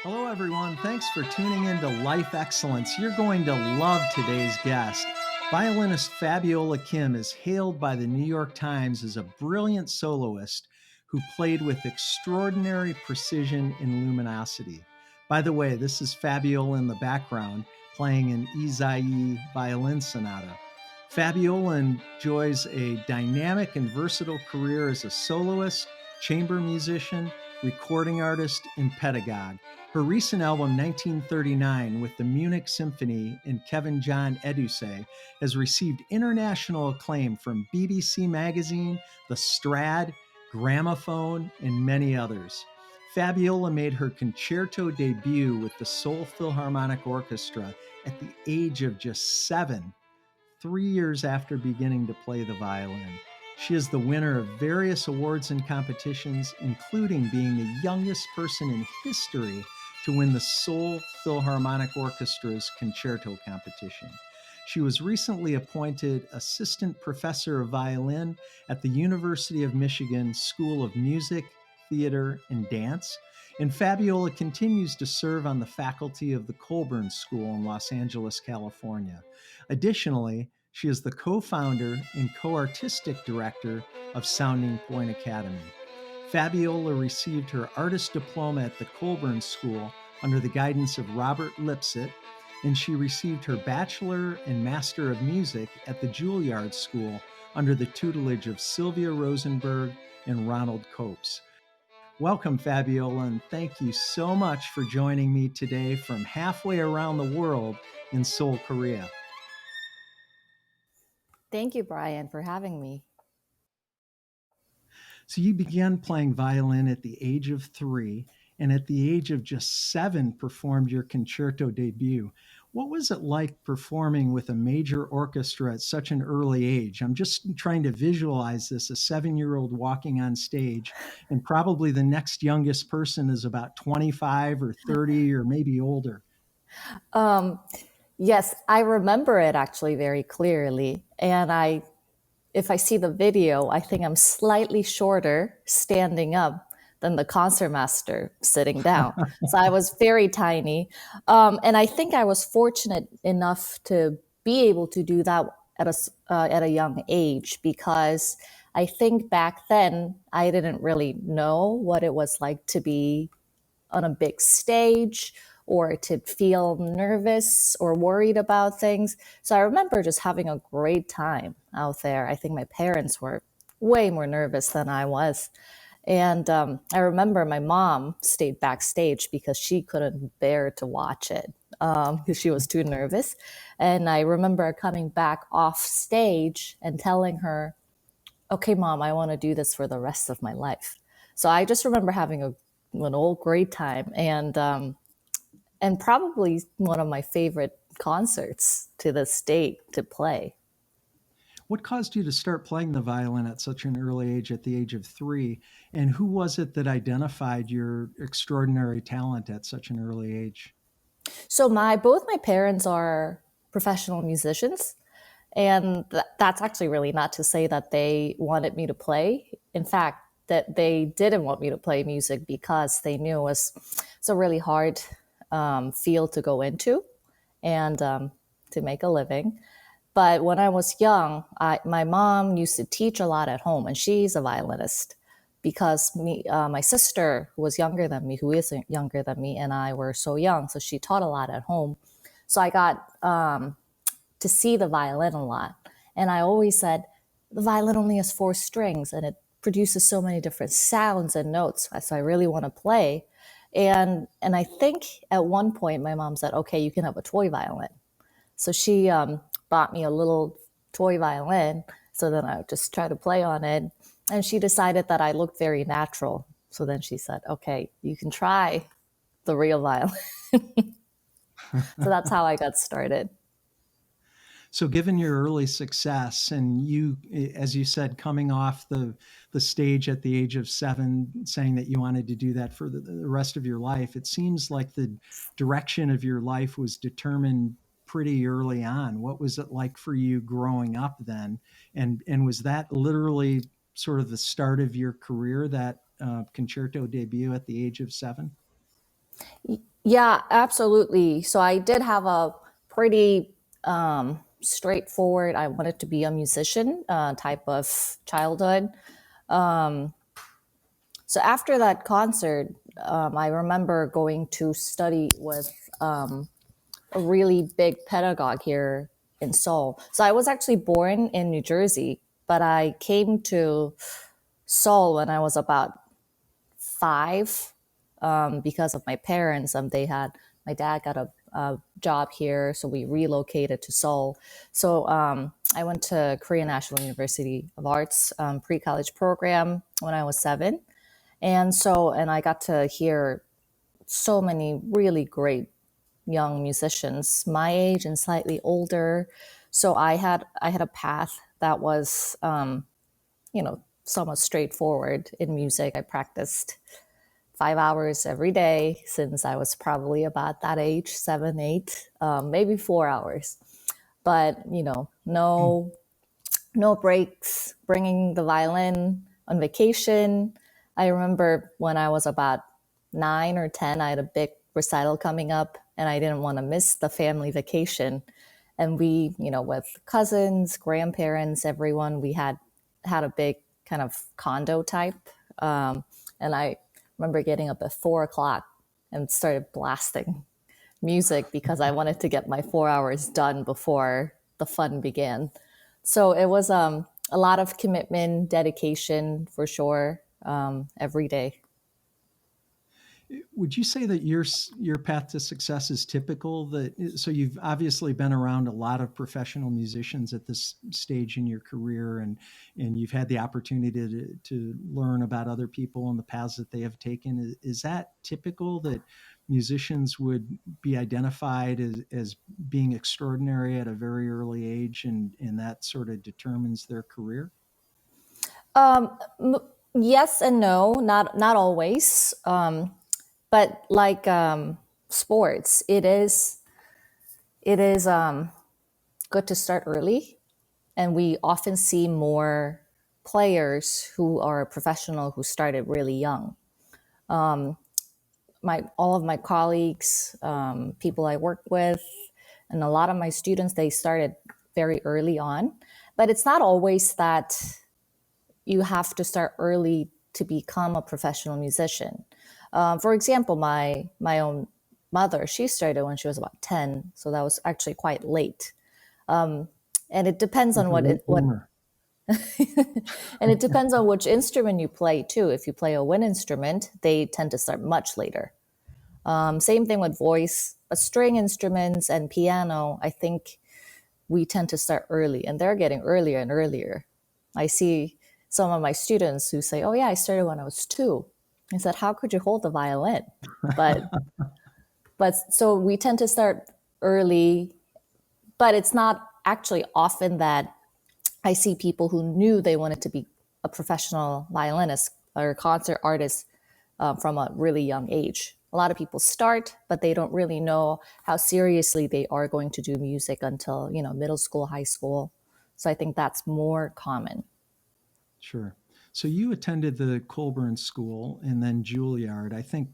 Hello, everyone. Thanks for tuning in to Life Excellence. You're going to love today's guest. Violinist Fabiola Kim is hailed by the New York Times as a brilliant soloist who played with extraordinary precision and luminosity. By the way, this is Fabiola in the background playing an Izai violin sonata. Fabiola enjoys a dynamic and versatile career as a soloist, chamber musician, recording artist, and pedagogue. Her recent album, 1939, with the Munich Symphony and Kevin John Edusei, has received international acclaim from BBC Magazine, The Strad, Gramophone, and many others. Fabiola made her concerto debut with the Seoul Philharmonic Orchestra at the age of just 7, 3 years after beginning to play the violin. She is the winner of various awards and competitions, including being the youngest person in history to win the Seoul Philharmonic Orchestra's concerto competition. She was recently appointed assistant professor of violin at the University of Michigan School of Music, Theater, and Dance, and Fabiola continues to serve on the faculty of the Colburn School in Los Angeles, California. Additionally, she is the co-founder and co-artistic director of Sounding Point Academy. Fabiola received her artist diploma at the Colburn School under the guidance of Robert Lipsett, and she received her Bachelor and Master of Music at the Juilliard School under the tutelage of Sylvia Rosenberg and Ronald Copes. Welcome, Fabiola, and thank you so much for joining me today from halfway around the world in Seoul, Korea. Thank you, Brian, for having me. So you began playing violin at the age of 3, and at the age of just 7 performed your concerto debut. What was it like performing with a major orchestra at such an early age? I'm just trying to visualize this, a 7-year-old walking on stage, and probably the next youngest person is about 25 or 30 or maybe older. Yes, I remember it actually very clearly. And if I see the video, I think I'm slightly shorter standing up than the concertmaster sitting down. So I was very tiny. And I think I was fortunate enough to be able to do that at a young age, because I think back then I didn't really know what it was like to be on a big stage or to feel nervous or worried about things. So I remember just having a great time out there. I think my parents were way more nervous than I was. And I remember my mom stayed backstage because she couldn't bear to watch it because she was too nervous. And I remember coming back off stage and telling her, okay, Mom, I want to do this for the rest of my life. So I just remember having an old great time, and probably one of my favorite concerts to this date to play. What caused you to start playing the violin at such an early age, at the age of 3? And who was it that identified your extraordinary talent at such an early age? So both my parents are professional musicians, and that's actually really not to say that they wanted me to play. In fact, that they didn't want me to play music because they knew it's a really hard field to go into and to make a living. But when I was young, my mom used to teach a lot at home, and she's a violinist, because my sister, who is younger than me, and I were so young, so she taught a lot at home. So I got to see the violin a lot. And I always said, the violin only has 4 strings, and it produces so many different sounds and notes, so I really want to play. And I think at one point my mom said, okay, you can have a toy violin. So she bought me a little toy violin. So then I would just try to play on it. And she decided that I looked very natural. So then she said, okay, you can try the real violin. So that's how I got started. So, given your early success, and you, as you said, coming off the stage at the age of 7, saying that you wanted to do that for the rest of your life, it seems like the direction of your life was determined pretty early on. What was it like for you growing up then? And was that literally sort of the start of your career, that concerto debut at the age of 7? Yeah, absolutely. So I did have a pretty straightforward, I wanted to be a musician type of childhood. So after that concert, I remember going to study with a really big pedagogue here in Seoul. So I was actually born in New Jersey, but I came to Seoul when I was about 5 because of my parents. My dad got a job here, so we relocated to Seoul. So I went to Korean National University of Arts pre-college program when I was 7. And I got to hear so many really great young musicians my age and slightly older. So I had a path that was somewhat straightforward in music. I practiced 5 hours every day since I was probably about that age, 7, 8, maybe 4 hours. But no breaks, bringing the violin on vacation. I remember when I was about 9 or 10, I had a big recital coming up and I didn't want to miss the family vacation. And we, with cousins, grandparents, everyone, we had a big kind of condo type. And I remember getting up at 4 o'clock and started blasting music because I wanted to get my 4 hours done before the fun began. So it was a lot of commitment, dedication for sure, every day. Would you say that your path to success is typical? So you've obviously been around a lot of professional musicians at this stage in your career, and you've had the opportunity to learn about other people and the paths that they have taken. Is that typical that musicians would be identified as being extraordinary at a very early age, and that sort of determines their career? Um, yes and no, not always. But like sports, it is good to start early, and we often see more players who are professional who started really young. My all of my colleagues, people I work with, and a lot of my students, they started very early on. But it's not always that you have to start early to become a professional musician. For example, my own mother, she started when she was about 10, so that was actually quite late. And it depends Like on a late what bloomer. and it depends on which instrument you play too. If you play a wind instrument, they tend to start much later. Same thing with voice, but string instruments and piano, I think we tend to start early, and they're getting earlier and earlier. I see some of my students who say, "Oh yeah, I started when I was 2." I said, "How could you hold the violin?" But so we tend to start early, but it's not actually often that I see people who knew they wanted to be a professional violinist or concert artist from a really young age. A lot of people start, but they don't really know how seriously they are going to do music until, middle school, high school. So I think that's more common. Sure. So you attended the Colburn School and then Juilliard. I think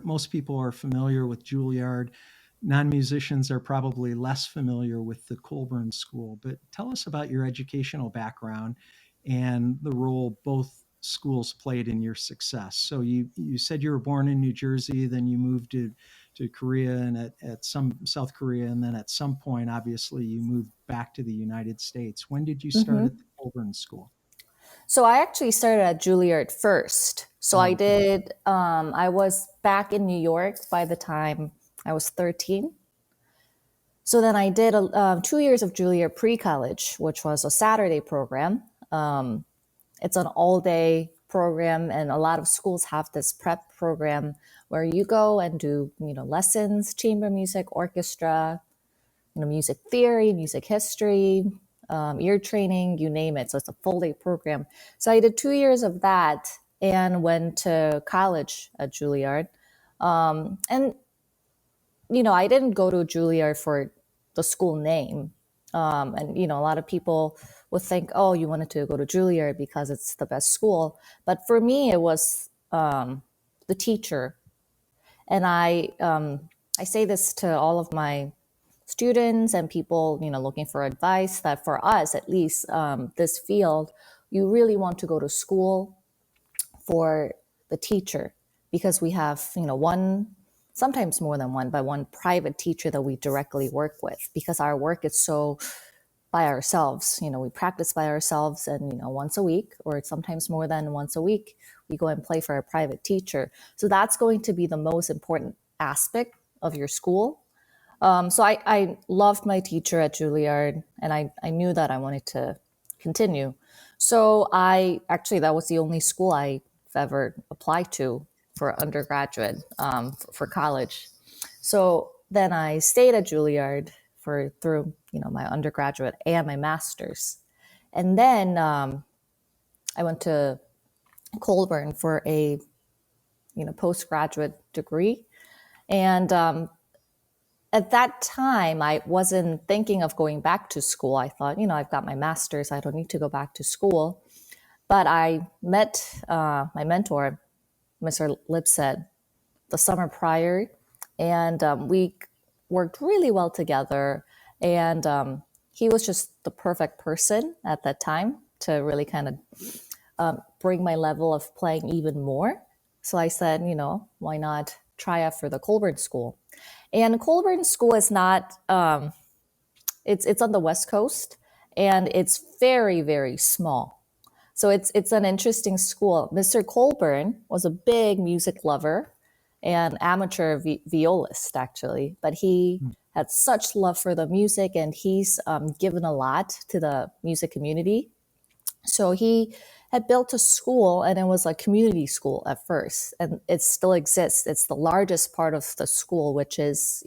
most people are familiar with Juilliard. Non-musicians are probably less familiar with the Colburn School. But tell us about your educational background and the role both schools played in your success. So you said you were born in New Jersey, then you moved to Korea and at some South Korea, and then at some point, obviously, you moved back to the United States. When did you start at Hmm. the Colburn School? So I actually started at Juilliard first. So Oh, okay. I was back in New York by the time I was 13. So then I did 2 years of Juilliard pre-college, which was a Saturday program. It's an all-day program, and a lot of schools have this prep program where you go and do, lessons, chamber music, orchestra, music theory, music history, ear training, you name it. So it's a full-day program. So I did 2 years of that and went to college at Juilliard. And I didn't go to Juilliard for the school name. And, a lot of people would think, oh, you wanted to go to Juilliard because it's the best school. But for me, it was the teacher. And I say this to all of my students and people, looking for advice, that for us, at least this field, you really want to go to school for the teacher, because we have, one, sometimes more than one, but one private teacher that we directly work with, because our work is so by ourselves. We practice by ourselves, and, once a week, or sometimes more than once a week, we go and play for a private teacher. So that's going to be the most important aspect of your school. So I loved my teacher at Juilliard, and I knew that I wanted to continue. So that was the only school I've ever applied to for undergraduate, for college. So then I stayed at Juilliard through my undergraduate and my master's. And then I went to Colburn for a postgraduate degree. And at that time, I wasn't thinking of going back to school. I thought, I've got my master's, I don't need to go back to school. But I met my mentor, Mr. Lipset, the summer prior, and we worked really well together. And he was just the perfect person at that time to really kind of bring my level of playing even more. So I said, why not try out for the Colburn School? And Colburn School is not, it's on the West Coast, and it's very, very small. So it's an interesting school. Mr. Colburn was a big music lover and amateur violist, actually, but he had such love for the music, and he's given a lot to the music community. So he had built a school, and it was a community school at first, and it still exists. It's the largest part of the school, which is,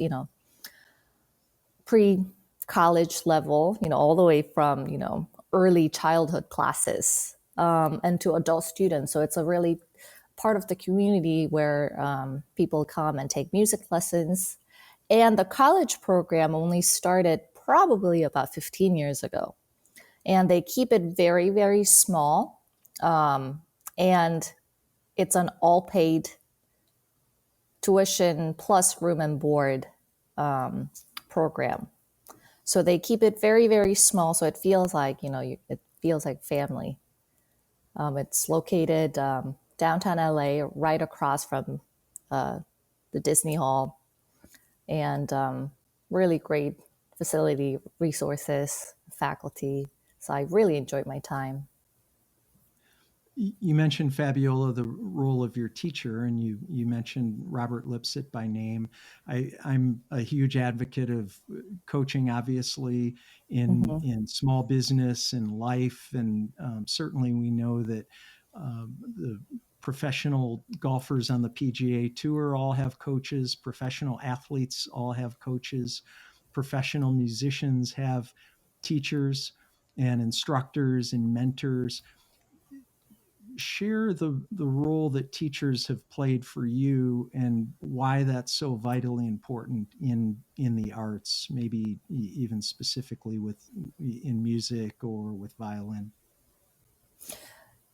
pre-college level, all the way from, early childhood classes and to adult students. So it's a really part of the community where people come and take music lessons. And the college program only started probably about 15 years ago. And they keep it very, very small. And it's an all-paid tuition plus room and board program. So they keep it very, very small. So it feels like, it feels like family. It's located downtown LA, right across from the Disney Hall, and really great facility, resources, faculty. So I really enjoyed my time. You mentioned, Fabiola, the role of your teacher, and you mentioned Robert Lipset by name. I'm a huge advocate of coaching, obviously, in small business and life, and certainly we know that the professional golfers on the PGA Tour all have coaches, professional athletes all have coaches, professional musicians have teachers and instructors and mentors. Share the role that teachers have played for you and why that's so vitally important in the arts, maybe even specifically in music or with violin.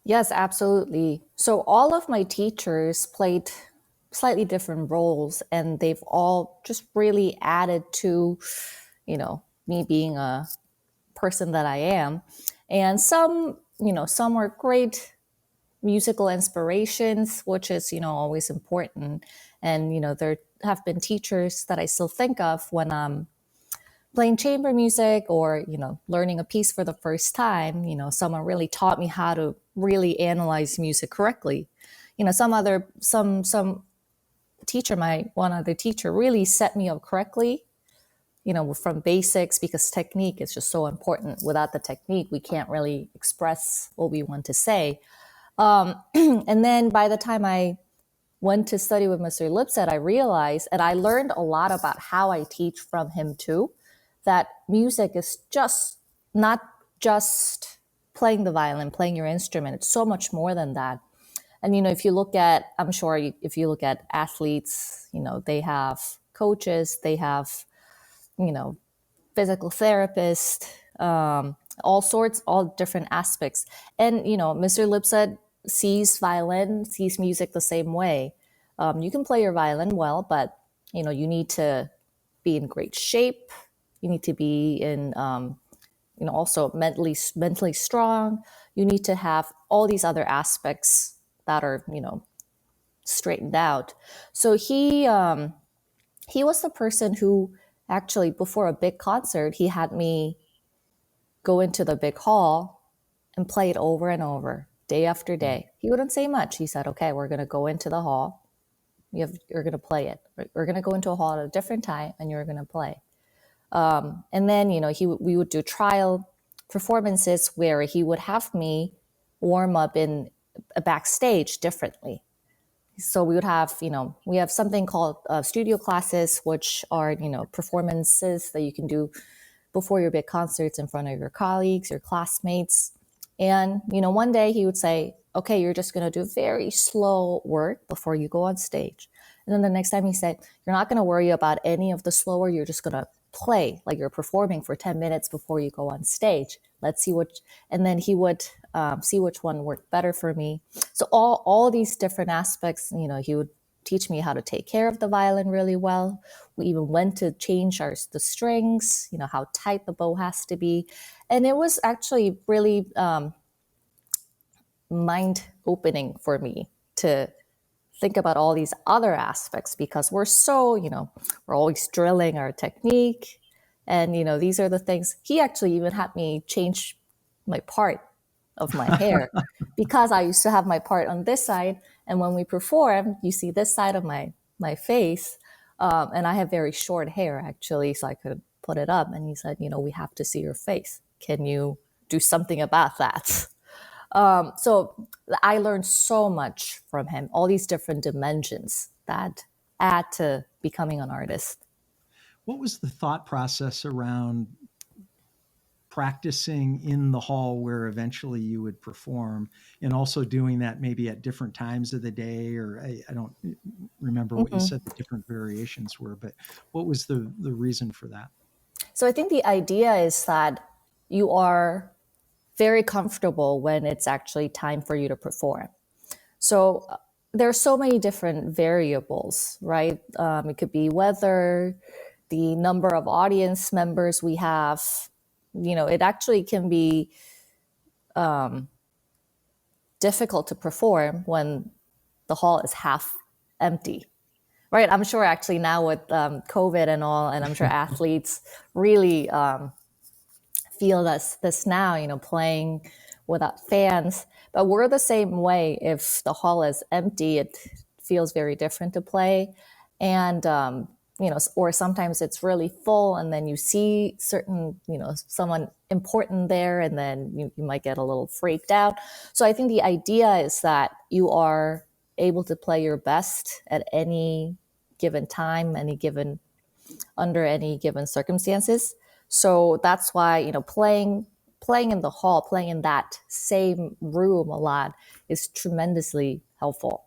Yes, absolutely. So all of my teachers played slightly different roles, and they've all just really added to, me being a person that I am. And some were great musical inspirations, which is, always important. And, there have been teachers that I still think of when I'm playing chamber music or, learning a piece for the first time. Someone really taught me how to really analyze music correctly. Some teacher, one other teacher really set me up correctly from basics, because technique is just so important. Without the technique, we can't really express what we want to say. And then by the time I went to study with Mr. Lipset, I realized, and I learned a lot about how I teach from him too, that music is just not just playing the violin, playing your instrument. It's so much more than that. And, if you look at, I'm sure if you look at athletes, they have coaches, they have, physical therapists, all different aspects. And, Mr. Lipset sees violin, sees music the same way. You can play your violin well, but, you need to be in great shape. You need to be in, also mentally strong. You need to have all these other aspects that are, straightened out. So he was the person who actually, before a big concert, he had me go into the big hall and play it over and over, day after day. He wouldn't say much. He said, okay, we're going to go into the hall. You're going to play it. We're going to go into a hall at a different time and you're going to play. And then, we would do trial performances where he would have me warm up in a backstage differently. So we would have, we have something called studio classes, which are, performances that you can do before your big concerts in front of your colleagues, your classmates. And, one day he would say, okay, you're just going to do very slow work before you go on stage. And then the next time he said, you're not going to worry about any of the slower, you're just going to play like you're performing for 10 minutes before you go on stage. Let's see and then he would see which one worked better for me. So all these different aspects, he would teach me how to take care of the violin really well. We even went to change the strings, how tight the bow has to be. And it was actually really mind-opening for me to think about all these other aspects, because we're so, we're always drilling our technique. And, these are the things. He actually even had me change my part of my hair because I used to have my part on this side. And when we perform, you see this side of my face. And I have very short hair, actually, so I could put it up. And he said, we have to see your face. Can you do something about that? So I learned so much from him, all these different dimensions that add to becoming an artist. What was the thought process around practicing in the hall where eventually you would perform, and also doing that maybe at different times of the day? Or I don't remember what you said the different variations were, but what was the reason for that? So I think the idea is that you are very comfortable when it's actually time for you to perform. So there are so many different variables, right? It could be weather, the number of audience members we have. It actually can be difficult to perform when the hall is half empty, right? I'm sure actually now with COVID and all, and I'm sure athletes really feel this now, playing without fans. But we're the same way. If the hall is empty, it feels very different to play. And, or sometimes it's really full and then you see certain, someone important there and then you might get a little freaked out. So I think the idea is that you are able to play your best at any given time, under any given circumstances. So that's why, playing in the hall, playing in that same room a lot is tremendously helpful.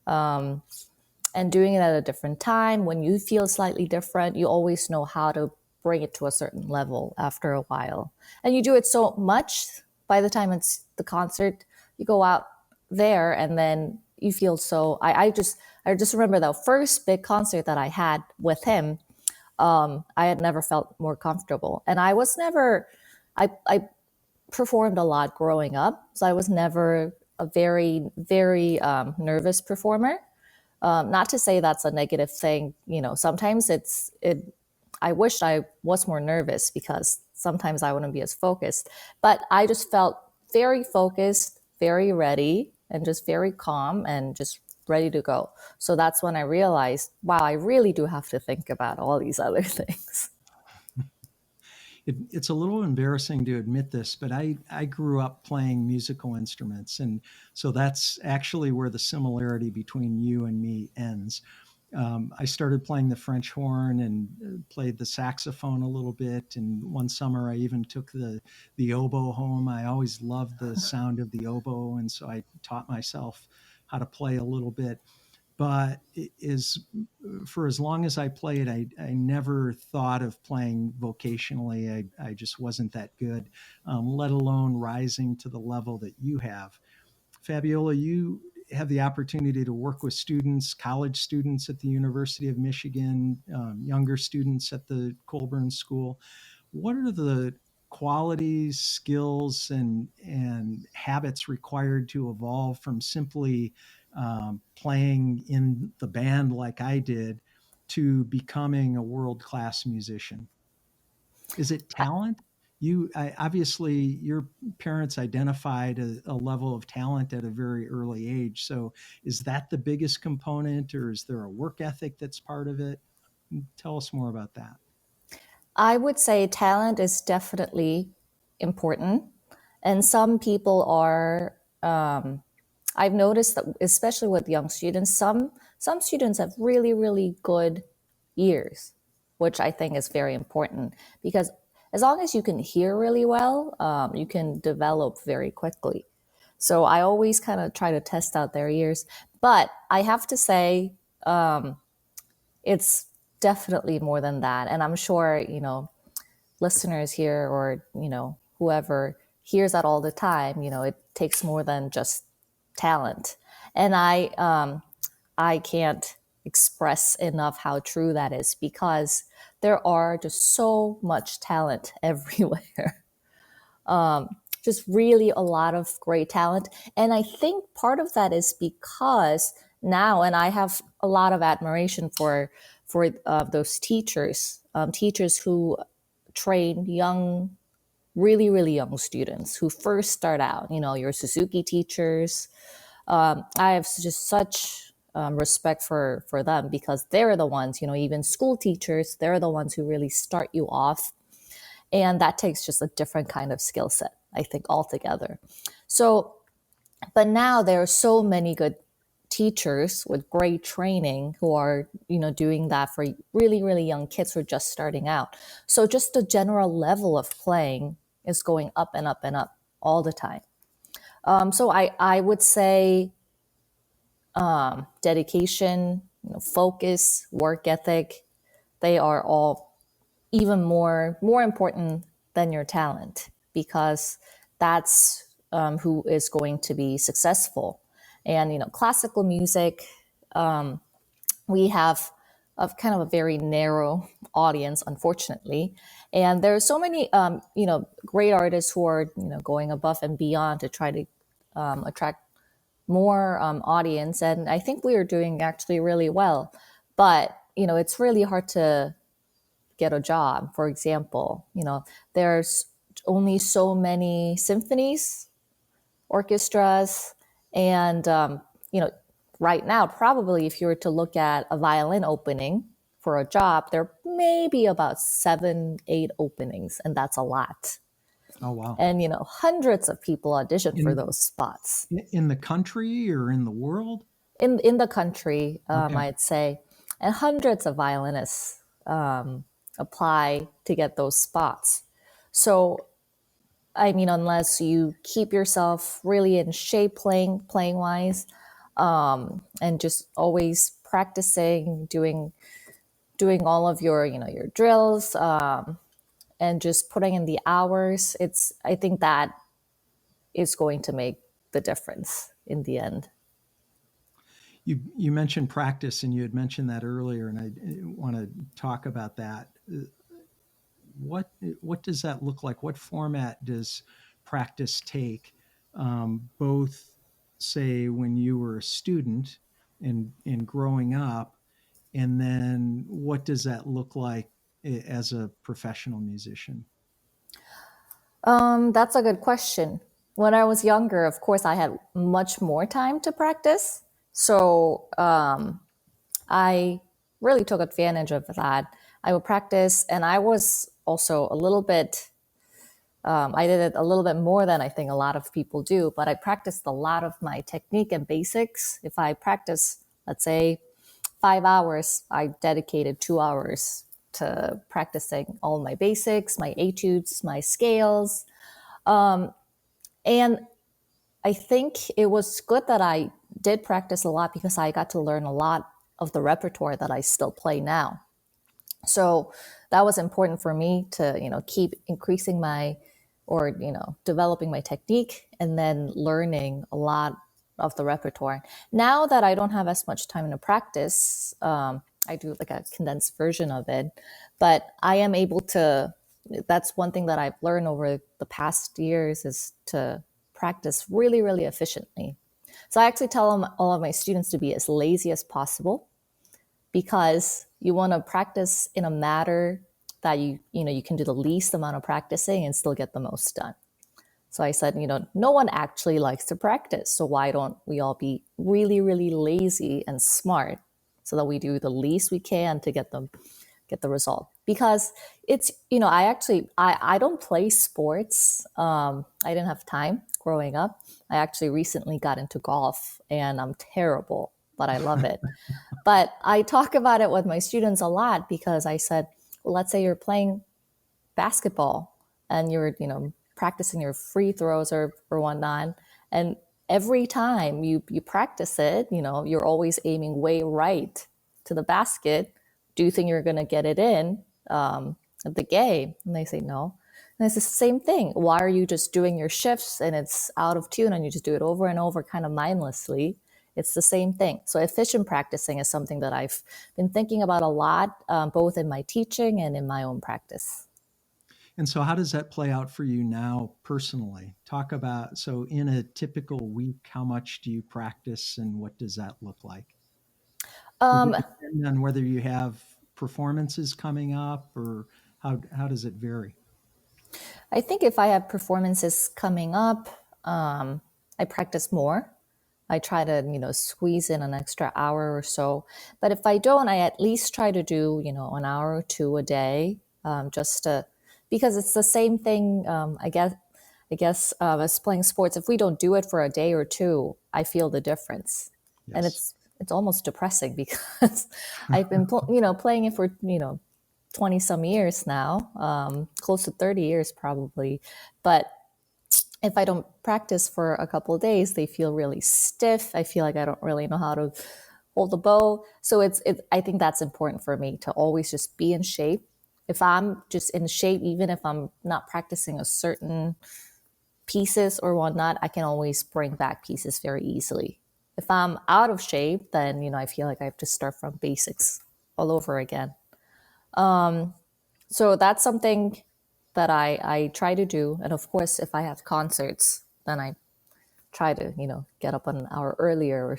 And doing it at a different time, when you feel slightly different, you always know how to bring it to a certain level after a while. And you do it so much, by the time it's the concert, you go out there and then you feel so, I just remember the first big concert that I had with him. I had never felt more comfortable. And I performed a lot growing up. So I was never a very, very nervous performer. Not to say that's a negative thing. Sometimes I wish I was more nervous because sometimes I wouldn't be as focused. But I just felt very focused, very ready, and just very calm and just ready to go. So that's when I realized, wow, I really do have to think about all these other things. It's a little embarrassing to admit this, but I grew up playing musical instruments. And so that's actually where the similarity between you and me ends. I started playing the French horn and played the saxophone a little bit. And one summer I even took the oboe home. I always loved the sound of the oboe. And so I taught myself how to play a little bit. But it is for as long as I played, I never thought of playing vocationally. I just wasn't that good, let alone rising to the level that you have. Fabiola, you have the opportunity to work with students, college students at the University of Michigan, younger students at the Colburn School. What are the qualities, skills, and habits required to evolve from simply playing in the band like I did to becoming a world-class musician? Is it talent? Obviously your parents identified a level of talent at a very early age. So is that the biggest component, or is there a work ethic that's part of it? Tell us more about that. I would say talent is definitely important. And some people are, I've noticed that, especially with young students, some students have really, really good ears, which I think is very important because as long as you can hear really well, you can develop very quickly. So I always kind of try to test out their ears. But I have to say, it's definitely more than that. And I'm sure, listeners here or, whoever hears that all the time, it takes more than just talent. And I can't express enough how true that is because there are just so much talent everywhere. Just really a lot of great talent. And I think part of that is because now, and I have a lot of admiration for those teachers who train young, really, really young students who first start out, your Suzuki teachers. I have just such respect for them because they're the ones, even school teachers, they're the ones who really start you off. And that takes just a different kind of skill set, I think, altogether. So, but now there are so many good teachers with great training who are, doing that for really, really young kids who are just starting out. So just the general level of playing is going up and up and up all the time. So I would say dedication, focus, work ethic, they are all even more important than your talent because that's who is going to be successful. And classical music, we have a kind of a very narrow audience, unfortunately. And there are so many great artists who are going above and beyond to try to attract more audience. And I think we are doing actually really well. But it's really hard to get a job. For example, there's only so many symphonies, orchestras, and right now, probably if you were to look at a violin opening for a job, there may be about 7, 8 openings, and that's a lot. Oh, wow. And hundreds of people audition for In those spots in the country or in the world? in the country, Okay. I'd say, and hundreds of violinists apply to get those spots. So, I mean, unless you keep yourself really in shape playing wise, and just always practicing, doing all of your drills, and just putting in the hours, I think that is going to make the difference in the end. You mentioned practice, and you had mentioned that earlier, and I want to talk about that. What does that look like? What format does practice take? Both, say, when you were a student and growing up, and then what does that look like as a professional musician? That's a good question. When I was younger, of course, I had much more time to practice. So I really took advantage of that. I would practice, and I was also a little bit, I did it a little bit more than I think a lot of people do, but I practiced a lot of my technique and basics. If I practice, let's say, 5 hours, I dedicated 2 hours to practicing all my basics, my etudes, my scales. And I think it was good that I did practice a lot because I got to learn a lot of the repertoire that I still play now. So that was important for me to, keep increasing my, or, developing my technique and then learning a lot of the repertoire. Now that I don't have as much time to practice, I do like a condensed version of it, but I am able to, that's one thing that I've learned over the past years is to practice really, really efficiently. So I actually tell all of my students to be as lazy as possible because you want to practice in a matter that you can do the least amount of practicing and still get the most done. So I said, no one actually likes to practice. So why don't we all be really, really lazy and smart so that we do the least we can to get the result? Because it's, I don't play sports. I didn't have time growing up. I actually recently got into golf and I'm terrible, but I love it. But I talk about it with my students a lot because I said, well, let's say you're playing basketball and you're, practicing your free throws or whatnot. And every time you practice it, you're always aiming way right to the basket. Do you think you're going to get it in at the game? And they say no. And it's the same thing. Why are you just doing your shifts and it's out of tune and you just do it over and over kind of mindlessly? It's the same thing. So efficient practicing is something that I've been thinking about a lot, both in my teaching and in my own practice. And so how does that play out for you now personally? Talk about, so in a typical week, how much do you practice and what does that look like? Does Um, it depend on whether you have performances coming up or how does it vary? I think if I have performances coming up, I practice more. I try to, squeeze in an extra hour or so. But if I don't, I at least try to do, an hour or two a day, just to, because it's the same thing. As playing sports, if we don't do it for a day or two, I feel the difference, and Yes. it's almost depressing because I've been, playing it for 20 some years now, close to 30 years probably, but if I don't practice for a couple of days, they feel really stiff. I feel like I don't really know how to hold the bow. So I think that's important for me to always just be in shape. If I'm just in shape, even if I'm not practicing a certain pieces or whatnot, I can always bring back pieces very easily. If I'm out of shape, then, I feel like I have to start from basics all over again. So that's something that I try to do. And of course, if I have concerts, then I try to, get up an hour earlier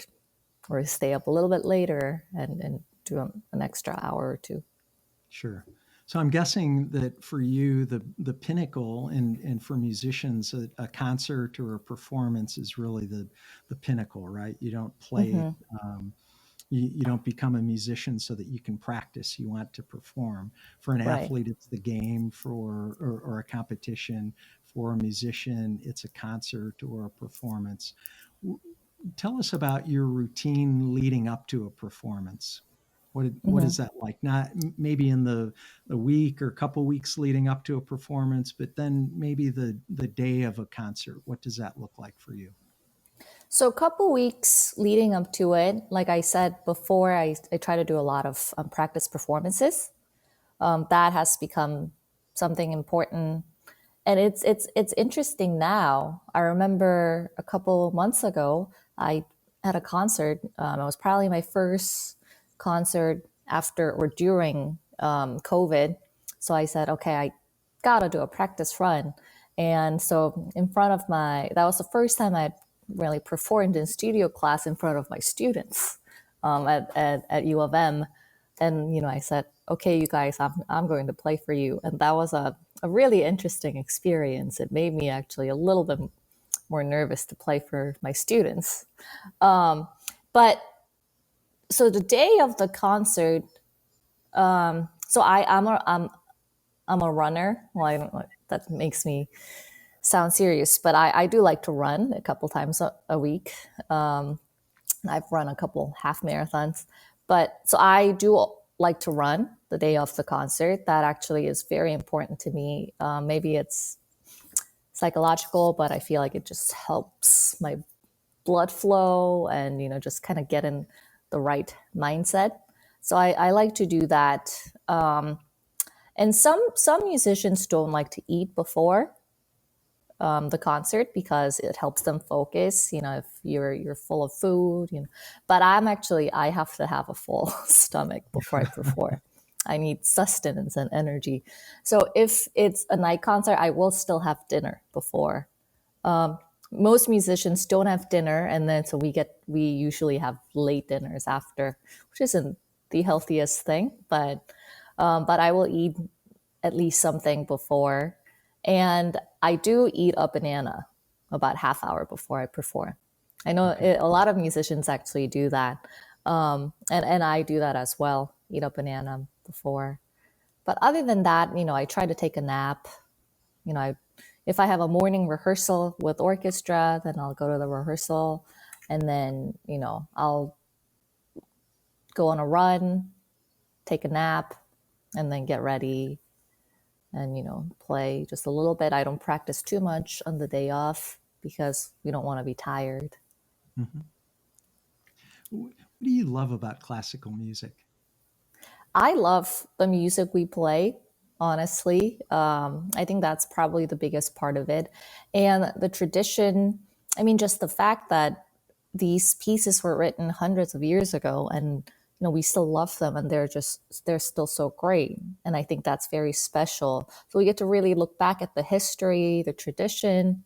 or stay up a little bit later and do an extra hour or two. Sure. So I'm guessing that for you, the pinnacle and for musicians, a concert or a performance is really the pinnacle, right? You don't play, Mm-hmm. you don't become a musician so that you can practice. You want to perform. For an Right. athlete, it's the game. Or a competition. For a musician, it's a concert or a performance. Tell us about your routine leading up to a performance. What Mm-hmm. is that like? Not maybe in the week or couple weeks leading up to a performance, but then maybe the day of a concert. What does that look like for you? So a couple weeks leading up to it, like I said before, I try to do a lot of practice performances. That has become something important. And it's interesting now. I remember a couple months ago, I had a concert. It was probably my first concert after or during COVID. So I said, okay, I gotta do a practice run. And so in front of that was the first time I really performed in studio class in front of my students at U of M. And, I said, okay, you guys, I'm going to play for you. And that was a really interesting experience. It made me actually a little bit more nervous to play for my students. But so the day of the concert, so I'm I'm a runner. Well, I don't, that makes me sound serious, but I do like to run a couple times a week. I've run a couple half marathons, but so I do like to run the day of the concert. That actually is very important to me. Maybe it's psychological, but I feel like it just helps my blood flow and, just kind of get in the right mindset. So I like to do that. And some musicians don't like to eat before the concert because it helps them focus. If you're full of food, But I have to have a full stomach before I perform. I need sustenance and energy. So if it's a night concert, I will still have dinner before. Most musicians don't have dinner, and then so we usually have late dinners after, which isn't the healthiest thing, but I will eat at least something before. And I do eat a banana about half hour before I perform. I know a lot of musicians actually do that. And I do that as well, eat a banana before. But other than that, I try to take a nap. If I have a morning rehearsal with orchestra, then I'll go to the rehearsal, and then, I'll go on a run, take a nap, and then get ready and play just a little bit. I don't practice too much on the day off because we don't want to be tired. Mm-hmm. What do you love about classical music? I love the music we play, honestly. I think that's probably the biggest part of it. And the tradition, I mean, just the fact that these pieces were written hundreds of years ago, and we still love them, and they're still so great. And I think that's very special. So we get to really look back at the history, the tradition.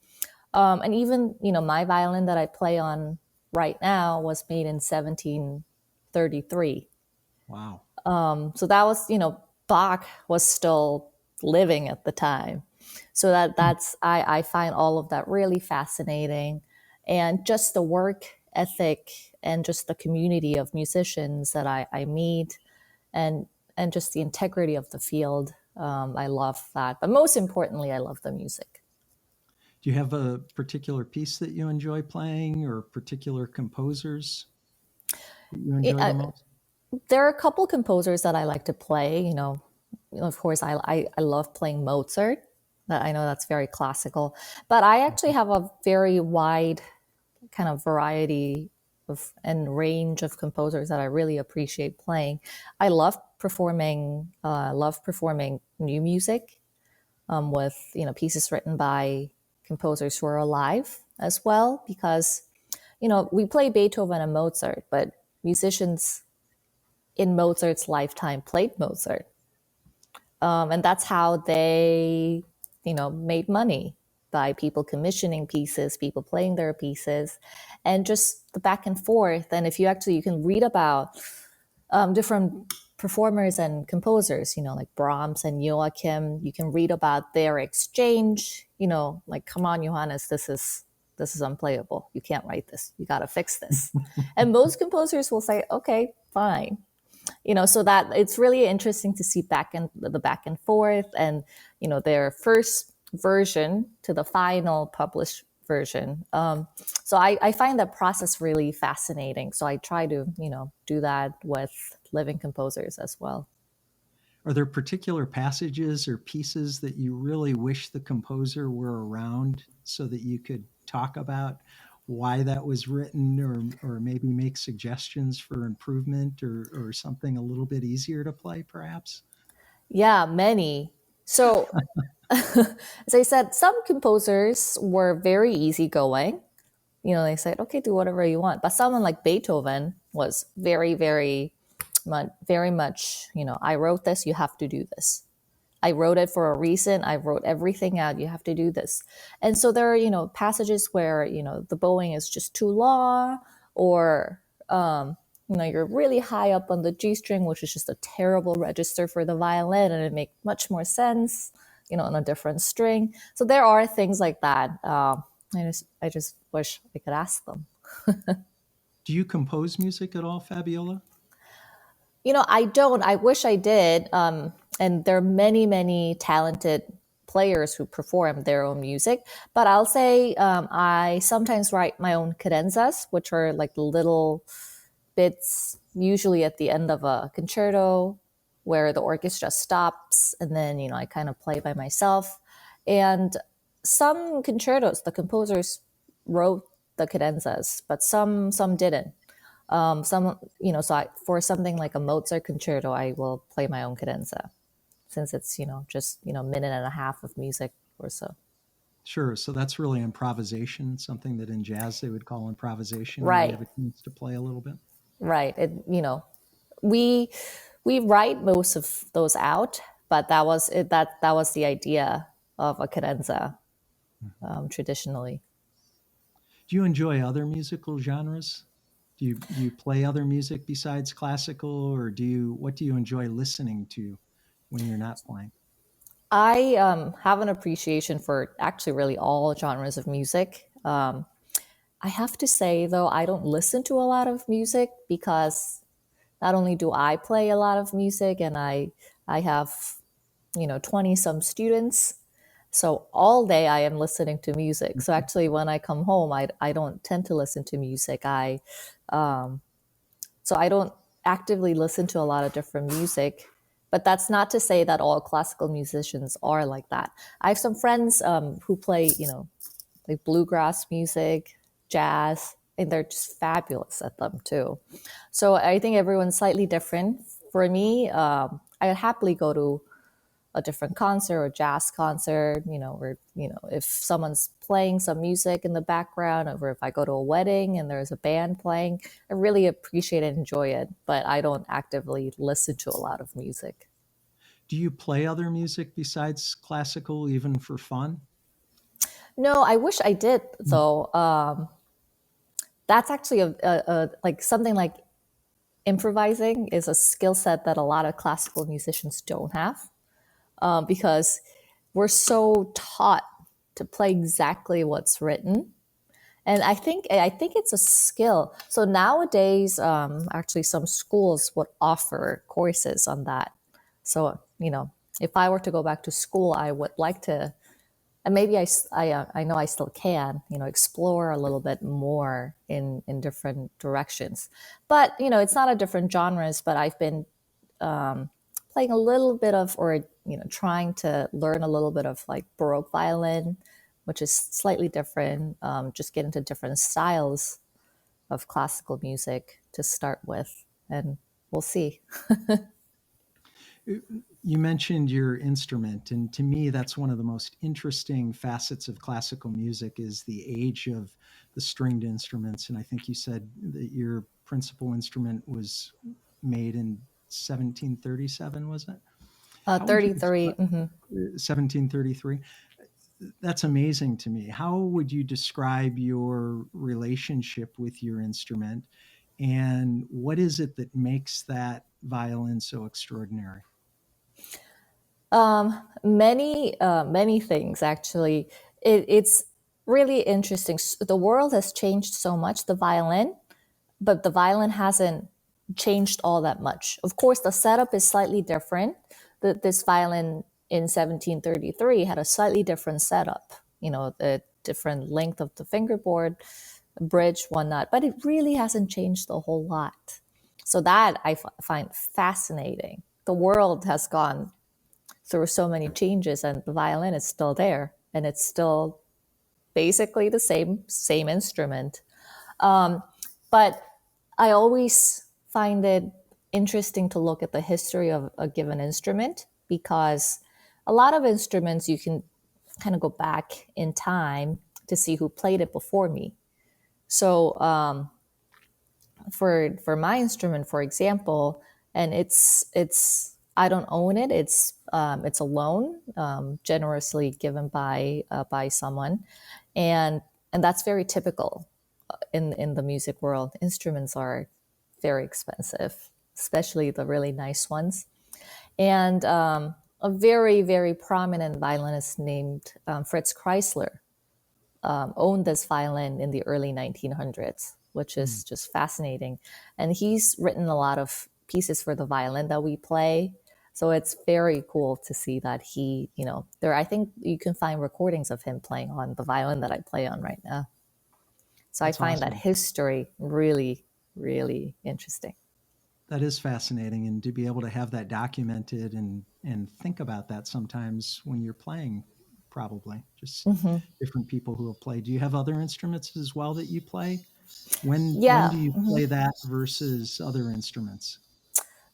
And even, my violin that I play on right now was made in 1733. Wow. So that was, Bach was still living at the time. So I find all of that really fascinating. And just the work ethic and just the community of musicians that I meet, and just the integrity of the field. I love that. But most importantly, I love the music. Do you have a particular piece that you enjoy playing or particular composers that you enjoy the most? There are a couple composers that I like to play. Of course, I love playing Mozart. I know that's very classical, but I actually have a very wide kind of variety and range of composers that I really appreciate playing. I love performing new music with pieces written by composers who are alive as well, because we play Beethoven and Mozart, but musicians in Mozart's lifetime played Mozart. And that's how they, made money, by people commissioning pieces, people playing their pieces, and just the back and forth. And if you can read about different performers and composers, like Brahms and Joachim, you can read about their exchange, like, come on, Johannes, this is unplayable. You can't write this. You got to fix this. And most composers will say, okay, fine. So that it's really interesting to see the back and forth, and their first version to the final published version. So I find that process really fascinating. So I try to do that with living composers as well. Are there particular passages or pieces that you really wish the composer were around so that you could talk about why that was written, or maybe make suggestions for improvement, or something a little bit easier to play, perhaps? Yeah, many. So as I said, some composers were very easygoing. They said, okay, do whatever you want. But someone like Beethoven was very, very much, I wrote this, you have to do this. I wrote it for a reason. I wrote everything out. You have to do this. And so there are, passages where, the bowing is just too long, or, you're really high up on the G string, which is just a terrible register for the violin, and it makes much more sense, on a different string. So there are things like that. I just wish I could ask them. Do you compose music at all, Fabiola? I don't. I wish I did. and there are many, many talented players who perform their own music. But I'll say I sometimes write my own cadenzas, which are like little bits, usually at the end of a concerto, where the orchestra stops, and then I kind of play by myself. And some concertos, the composers wrote the cadenzas, but some didn't. Some, for something like a Mozart concerto, I will play my own cadenza, since it's just minute and a half of music or so. Sure. So that's really improvisation, something that in jazz they would call improvisation, where you Right, have a chance to play a little bit. right. We we write most of those out, but that was it. That was the idea of a cadenza, Mhm. traditionally. Do you enjoy other musical genres? Do you play other music besides classical, or what do you enjoy listening to when you're not playing? I have an appreciation for actually really all genres of music. I have to say, though, I don't listen to a lot of music because not only do I play a lot of music, and I have 20 some students, so all day I am listening to music. So actually, when I come home, I don't tend to listen to music. So I don't actively listen to a lot of different music. But that's not to say that all classical musicians are like that. I have some friends who play, like bluegrass music, jazz, and they're just fabulous at them too. So I think everyone's slightly different. For me, I'd happily go to a different concert or jazz concert, or, if someone's playing some music in the background, or if I go to a wedding and there's a band playing, I really appreciate and enjoy it, but I don't actively listen to a lot of music. Do you play other music besides classical, even for fun? No, I wish I did, Mm. though. That's actually like something like improvising is a skill set that a lot of classical musicians don't have, because we're so taught to play exactly what's written. And I think it's a skill. So nowadays, actually, some schools would offer courses on that. So if I were to go back to school, I would like to, and maybe I know I still can, explore a little bit more in different directions. But it's not a different genres. But I've been playing a little bit of, or trying to learn a little bit of like Baroque violin, which is slightly different. Just get into different styles of classical music to start with, and we'll see. You mentioned your instrument, and to me, that's one of the most interesting facets of classical music is the age of the stringed instruments. And I think you said that your principal instrument was made in 1737, was it? How would you 33. describe 1733? That's amazing to me. How would you describe your relationship with your instrument, and what is it that makes that violin so extraordinary? Many things, actually. It's really interesting. The world has changed so much. The violin, but the violin hasn't changed all that much. Of course, the setup is slightly different. This violin in 1733 had a slightly different setup. The different length of the fingerboard, bridge, whatnot. But it really hasn't changed a whole lot. So that I find fascinating. The world has gone through so many changes, and the violin is still there, and it's still basically the same instrument. But I always find it interesting to look at the history of a given instrument, because a lot of instruments you can kind of go back in time to see who played it before me. So for my instrument, for example, and it's I don't own it. It's a loan, generously given by someone, and that's very typical in the music world. Instruments are very expensive, especially the really nice ones. And a very, very prominent violinist named Fritz Kreisler owned this violin in the early 1900s, which Hmm. is just fascinating. And he's written a lot of pieces for the violin that we play. So it's very cool to see that he, I think you can find recordings of him playing on the violin that I play on right now. So I That's find that awesome. history really, really interesting. That is fascinating, and to be able to have that documented and think about that sometimes when you're playing, probably just Mm-hmm. different people who have played. Do you have other instruments as well that you play? When Yeah. do you Mm-hmm. play that versus other instruments?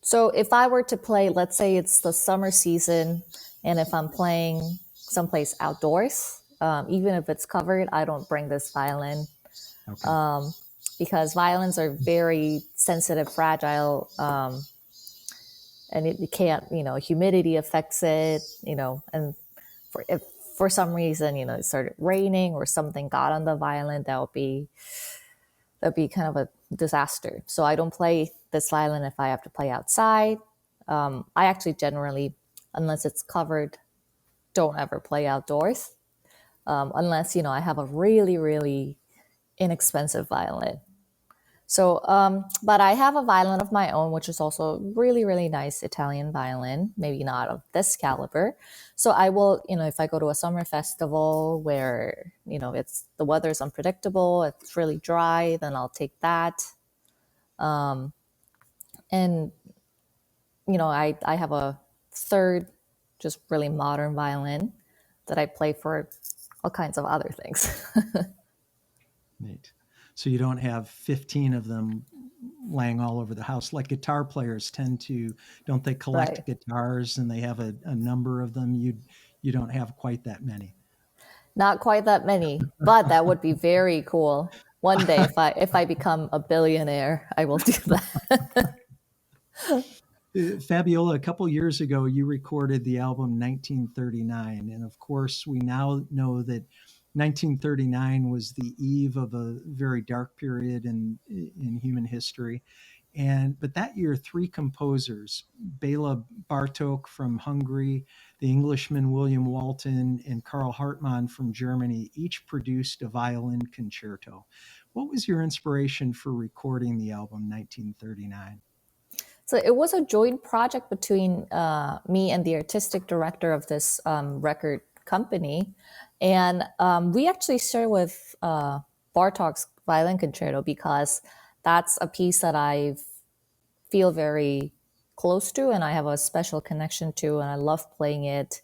So if I were to play, let's say it's the summer season, and if I'm playing someplace outdoors, even if it's covered, I don't bring this violin Okay. because violins are very sensitive, fragile, and it can't, humidity affects it, and if for some reason, it started raining or something got on the violin, that'd be kind of a disaster. So I don't play this violin if I have to play outside. I actually generally, unless it's covered, don't ever play outdoors, unless I have a really, really inexpensive violin. So, but I have a violin of my own, which is also really, really nice Italian violin, maybe not of this caliber. So I will, if I go to a summer festival where, it's the weather's unpredictable, it's really dry, then I'll take that. And, I have a third, just really modern violin that I play for all kinds of other things. Neat. So you don't have 15 of them laying all over the house like guitar players tend to, don't they collect Right. guitars and they have a number of them? You don't have quite that many. Not quite that many, but that would be very cool. One day, if I become a billionaire, I will do that. Fabiola, a couple years ago, you recorded the album 1939. And of course, we now know that 1939 was the eve of a very dark period in human history. But that year, three composers, Bela Bartok from Hungary, the Englishman William Walton, and Karl Hartmann from Germany, each produced a violin concerto. What was your inspiration for recording the album 1939? So it was a joint project between me and the artistic director of this record company. And we actually started with Bartok's violin concerto because that's a piece that I feel very close to and I have a special connection to, and I love playing it.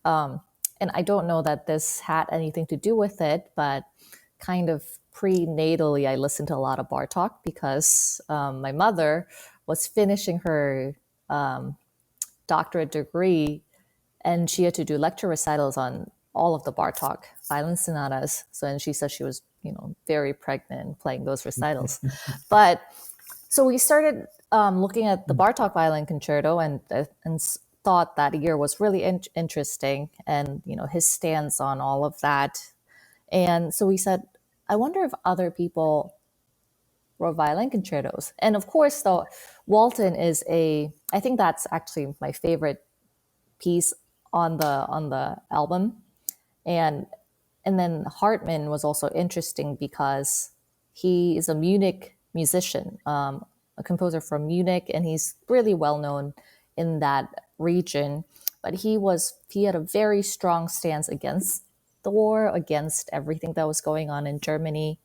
And I don't know that this had anything to do with it, but kind of prenatally, I listened to a lot of Bartok because my mother was finishing her doctorate degree and she had to do lecture recitals on all of the Bartok violin sonatas. So, and she said she was, very pregnant playing those recitals. But so we started looking at the Bartok violin concerto and thought that year was really interesting, and his stance on all of that. And so we said, I wonder if other people wrote violin concertos. And of course, though, Walton is I think that's actually my favorite piece on the album. And and then Hartmann was also interesting because he is a Munich musician, a composer from Munich, and he's really well known in that region. But he had a very strong stance against the war, against everything that was going on in Germany.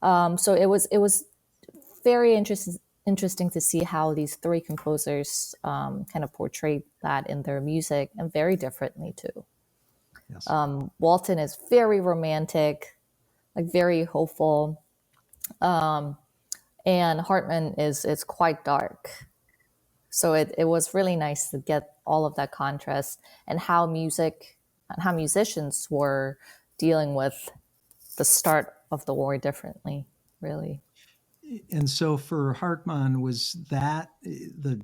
So it was very interesting to see how these three composers kind of portrayed that in their music, and very differently too. Yes. Walton is very romantic, like very hopeful, and Hartmann is quite dark. So it was really nice to get all of that contrast and how musicians were dealing with the start of the war differently, really. And so for Hartmann, was that the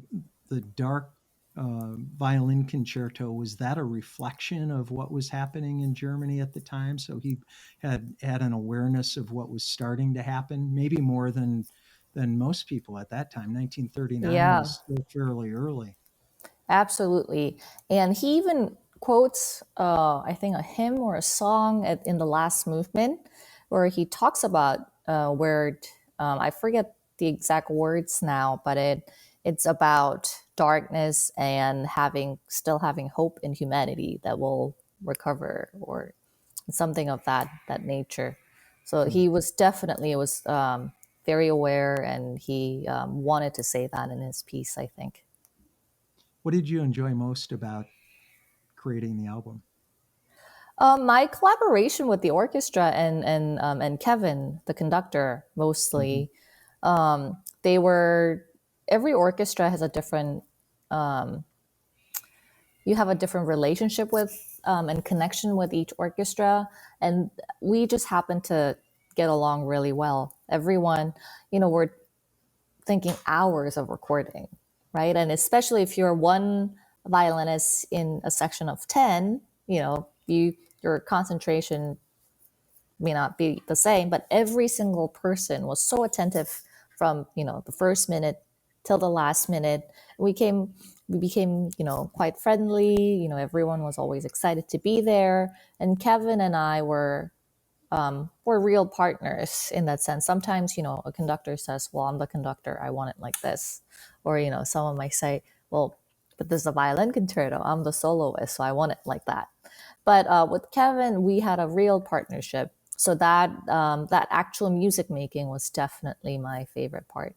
dark violin concerto? Was that a reflection of what was happening in Germany at the time? So he had an awareness of what was starting to happen, maybe more than most people at that time. 1939 Yeah, was still fairly early. absolutely. And he even quotes, I think, a hymn or a song in the last movement where he talks about I forget the exact words now, but it's about darkness and still having hope in humanity that will recover, or something of that nature. So he was definitely very aware, and he wanted to say that in his piece, I think. What did you enjoy most about creating the album? My collaboration with the orchestra and Kevin, the conductor, Mm-hmm. mostly. They were Every orchestra has a different. You have a different relationship with and connection with each orchestra, and we just happen to get along really well. Everyone, we're thinking hours of recording, right? And especially if you're one violinist in a section of 10, your concentration may not be the same, but every single person was so attentive from, the first minute till the last minute. We became, quite friendly. Everyone was always excited to be there. And Kevin and I were real partners in that sense. Sometimes, a conductor says, well, I'm the conductor, I want it like this. Or, someone might say, well, but this is a violin concerto, I'm the soloist, so I want it like that. But with Kevin, we had a real partnership. So that actual music making was definitely my favorite part.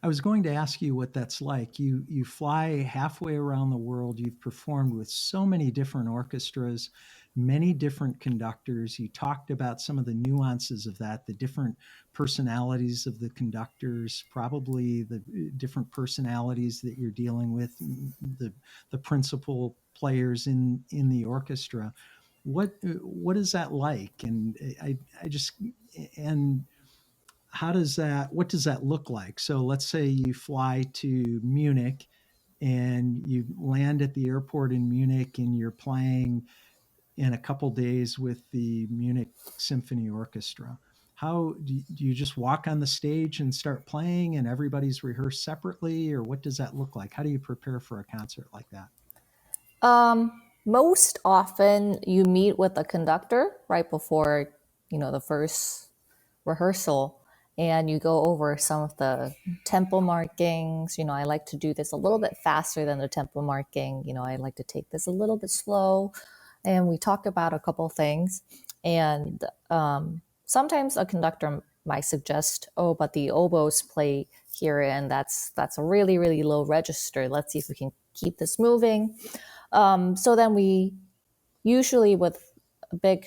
I was going to ask you what that's like. You fly halfway around the world. You've performed with so many different orchestras, many different conductors. You talked about some of the nuances of that, the different personalities of the conductors, probably the different personalities that you're dealing with, the principal players in the orchestra. What is that like? And I just and what does that look like? So let's say you fly to Munich and you land at the airport in Munich and you're playing in a couple days with the Munich Symphony Orchestra. How do you just walk on the stage and start playing and everybody's rehearsed separately, or what does that look like? How do you prepare for a concert like that? Most often you meet with the conductor right before, the first rehearsal, and you go over some of the tempo markings. I like to do this a little bit faster than the tempo marking. I like to take this a little bit slow, and we talk about a couple things. And sometimes a conductor might suggest, oh, but the oboes play here, and that's a really, really low register. Let's see if we can keep this moving. So then we usually, with a big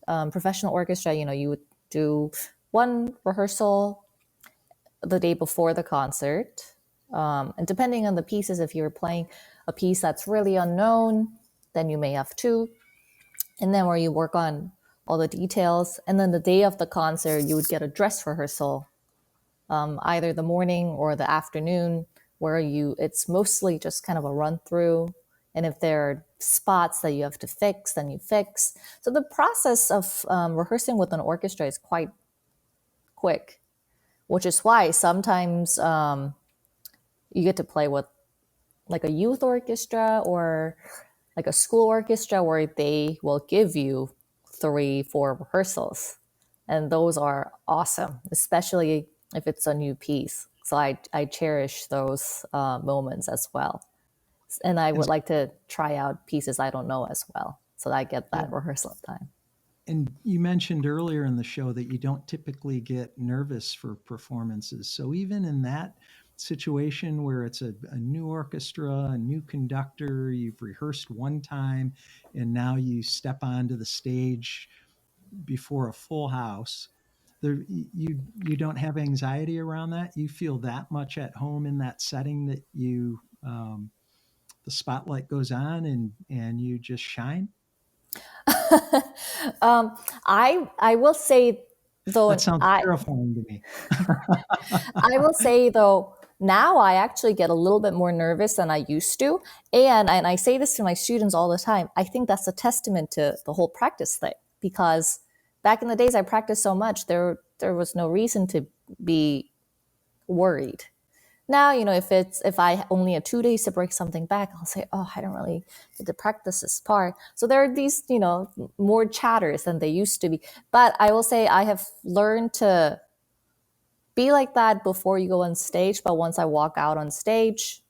professional orchestra, you would do one rehearsal the day before the concert. And depending on the pieces, if you're playing a piece that's really unknown, then you may have two. And then where you work on all the details. And then the day of the concert, you would get a dress rehearsal, either the morning or the afternoon, where it's mostly just kind of a run through. And if there are spots that you have to fix, then you fix. So the process of rehearsing with an orchestra is quite quick, which is why sometimes you get to play with like a youth orchestra or like a school orchestra where they will give you 3-4 rehearsals. And those are awesome, especially if it's a new piece. So I cherish those moments as well. And I And would like to try out pieces I don't know as well, so that I get yeah, that rehearsal time. and you mentioned earlier in the show that you don't typically get nervous for performances. So even in that situation where it's a new orchestra, a new conductor, you've rehearsed one time, and now you step onto the stage before a full house, you don't have anxiety around that. You feel that much at home in that setting that the spotlight goes on and you just shine. I will say That though sounds I terrifying to me. I will say though, now I actually get a little bit more nervous than I used to. And I say this to my students all the time. I think that's a testament to the whole practice thing, because back in the days I practiced so much, there was no reason to be worried. Now, if I only had 2 days to break something back, I'll say, oh, I don't really get to practice this part. So there are these, more chatters than they used to be. But I will say I have learned to be like that before you go on stage, but once I walk out on stage,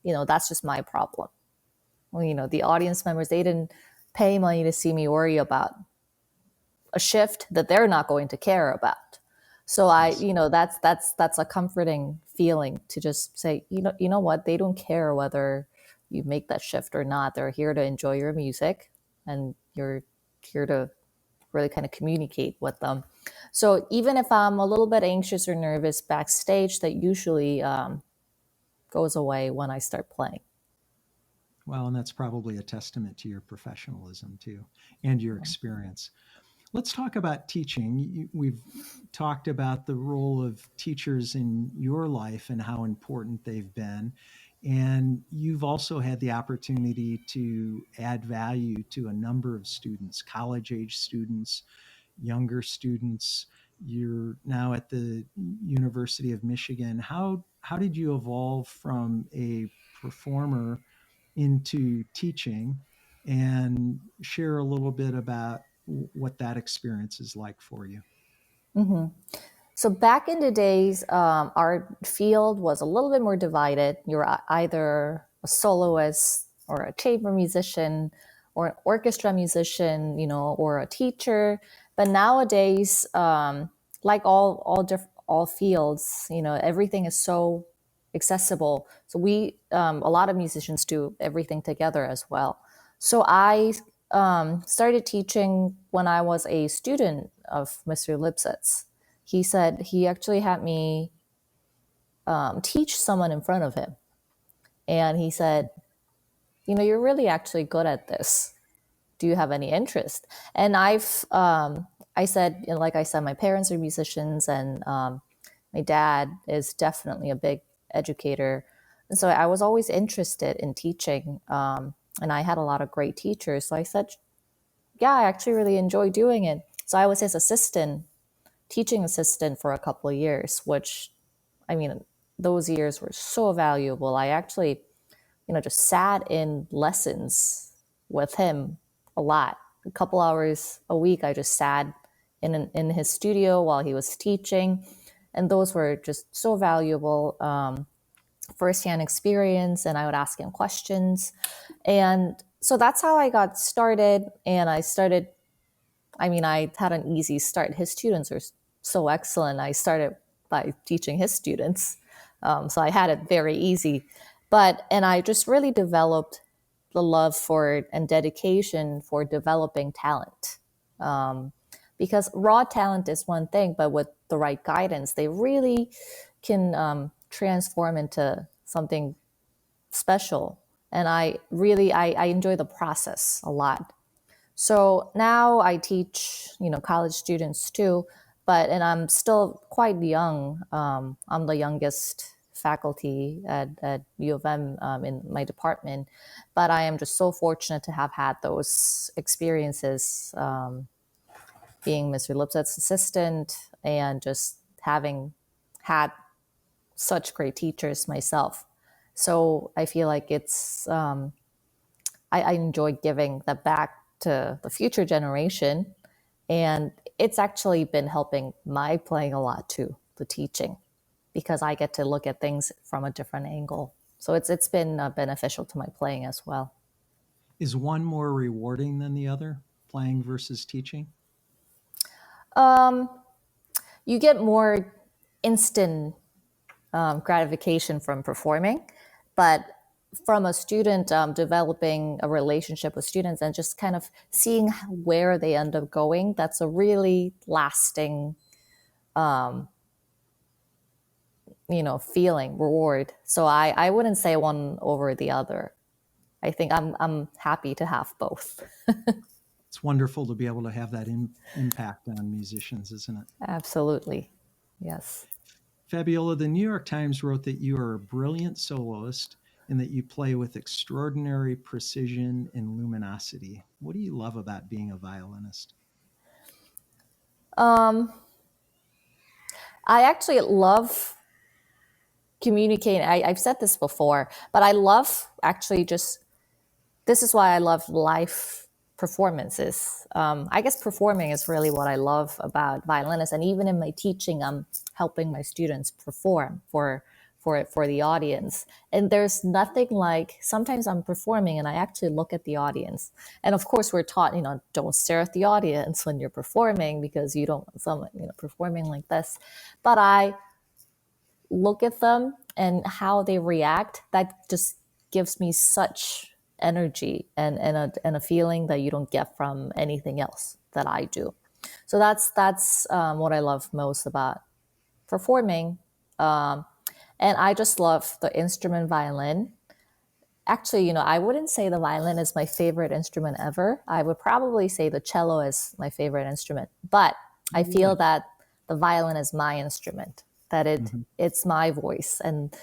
that's just my problem. Well, the audience members, they didn't pay money to see me worry about a shift that they're not going to care about. So Yes. that's a comforting feeling to just say, you know what, they don't care whether you make that shift or not. They're here to enjoy your music, and you're here to really kind of communicate with them. So even if I'm a little bit anxious or nervous backstage, that usually goes away when I start playing. Well, and that's probably a testament to your professionalism too, and your experience. Let's talk about teaching. We've talked about the role of teachers in your life and how important they've been. And you've also had the opportunity to add value to a number of students, college age students, younger students. You're now at the University of Michigan. How did you evolve from a performer into teaching, and share a little bit about what that experience is like for you? Mm-hmm. So back in the days, our field was a little bit more divided. You're either a soloist or a chamber musician or an orchestra musician, or a teacher. But nowadays, like all fields, everything is so accessible. So a lot of musicians do everything together as well. So I started teaching when I was a student of Mr. Lipset's. He said he actually had me teach someone in front of him. And he said, you're really actually good at this. Do you have any interest? And I said, like I said, my parents are musicians, and my dad is definitely a big educator. And so I was always interested in teaching. And I had a lot of great teachers. So I said, yeah, I actually really enjoy doing it. So I was his teaching assistant for a couple of years, which, I mean, those years were so valuable. I actually, just sat in lessons with him a lot. A couple hours a week, I just sat in his studio while he was teaching. And those were just so valuable, firsthand experience. And I would ask him questions. And so that's how I got started. And I had an easy start. His students are so excellent. I started by teaching his students. So I had it very easy. And I just really developed the love for and dedication for developing talent. Because raw talent is one thing, but with the right guidance, they really can transform into something special. And I enjoy the process a lot. So now I teach, college students too, and I'm still quite young. I'm the youngest faculty at U of M in my department, but I am just so fortunate to have had those experiences, being Mr. Lipset's assistant and just having had such great teachers myself. So I feel like I enjoy giving that back to the future generation. And it's actually been helping my playing a lot too, the teaching, because I get to look at things from a different angle. So it's been beneficial to my playing as well. Is one more rewarding than the other, playing versus teaching? Um, you get more instant gratification from performing, but from a student, developing a relationship with students and just kind of seeing where they end up going, that's a really lasting feeling, reward. So I wouldn't say one over the other. I think I'm happy to have both. It's wonderful to be able to have that impact on musicians, isn't it? Absolutely. Yes. Fabiola, the New York Times wrote that you are a brilliant soloist and that you play with extraordinary precision and luminosity. What do you love about being a violinist? I actually love communicating. I've said this before, but I love actually this is why I love live performances. I guess performing is really what I love about violinists. And even in my teaching, I'm helping my students perform for the audience. And there's nothing like, sometimes I'm performing and I actually look at the audience. And of course we're taught, don't stare at the audience when you're performing because you don't want someone, performing like this. But I look at them and how they react. That just gives me such energy and a feeling that you don't get from anything else that I do. So that's what I love most about performing. And I just love the instrument violin. Actually, I wouldn't say the violin is my favorite instrument ever. I would probably say the cello is my favorite instrument. But I feel that the violin is my instrument, that it's my voice. And,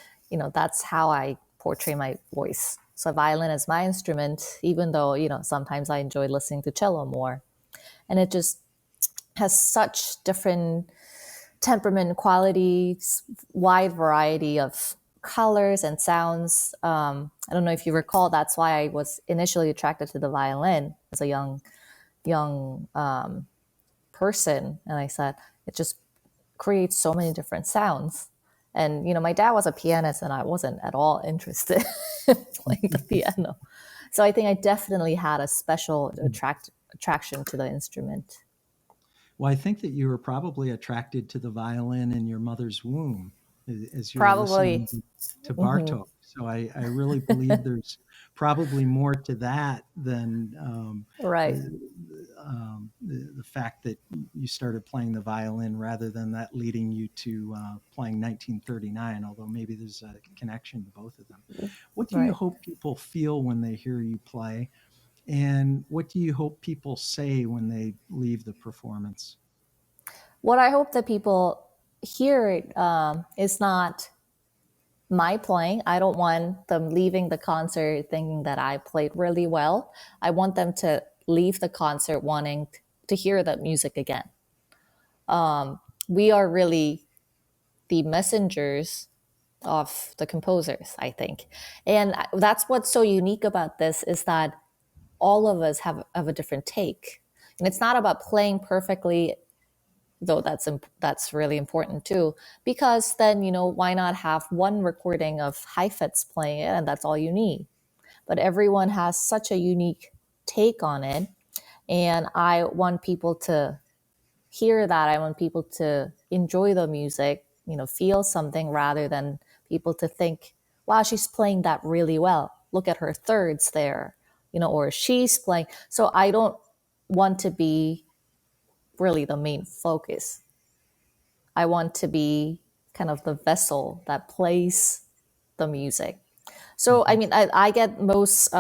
that's how I portray my voice. So violin is my instrument, even though, sometimes I enjoy listening to cello more. And it just has such different temperament qualities, wide variety of colors and sounds. I don't know if you recall, that's why I was initially attracted to the violin as a young person. And I said, it just creates so many different sounds. And, my dad was a pianist and I wasn't at all interested in playing the piano. So I think I definitely had a special attraction to the instrument. Well, I think that you were probably attracted to the violin in your mother's womb as you were Probably. listening to Bartok. So I really believe there's probably more to that than Right. the fact that you started playing the violin rather than that leading you to playing 1939, although maybe there's a connection to both of them. What do you Right. hope people feel when they hear you play? And what do you hope people say when they leave the performance? What I hope that people hear is not my playing. I don't want them leaving the concert thinking that I played really well. I want them to leave the concert wanting to hear that music again. We are really the messengers of the composers, I think. And that's what's so unique about this, is that all of us have a different take. And it's not about playing perfectly, though that's really important too, because then, why not have one recording of Heifetz playing it and that's all you need? But everyone has such a unique take on it. And I want people to hear that. I want people to enjoy the music, feel something, rather than people to think, wow, she's playing that really well. Look at her thirds there, or she's playing. So I don't want to be really the main focus. I want to be kind of the vessel that plays the music. So, I mean, I get most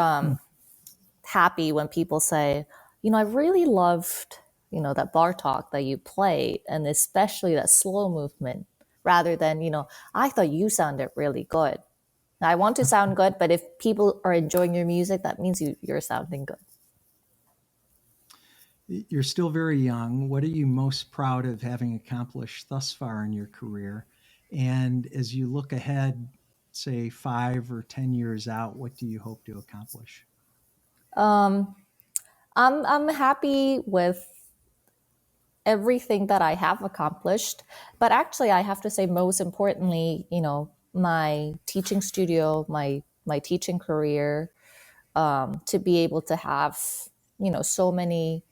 happy when people say, I really loved, that Bartok that you played, and especially that slow movement, rather than, I thought you sounded really good. I want to sound good, but if people are enjoying your music, that means you're sounding good. You're still very young. What are you most proud of having accomplished thus far in your career? And as you look ahead, say 5 or 10 years out, what do you hope to accomplish? I'm happy with everything that I have accomplished, but actually, I have to say, most importantly, my teaching studio, my teaching career, to be able to have, so many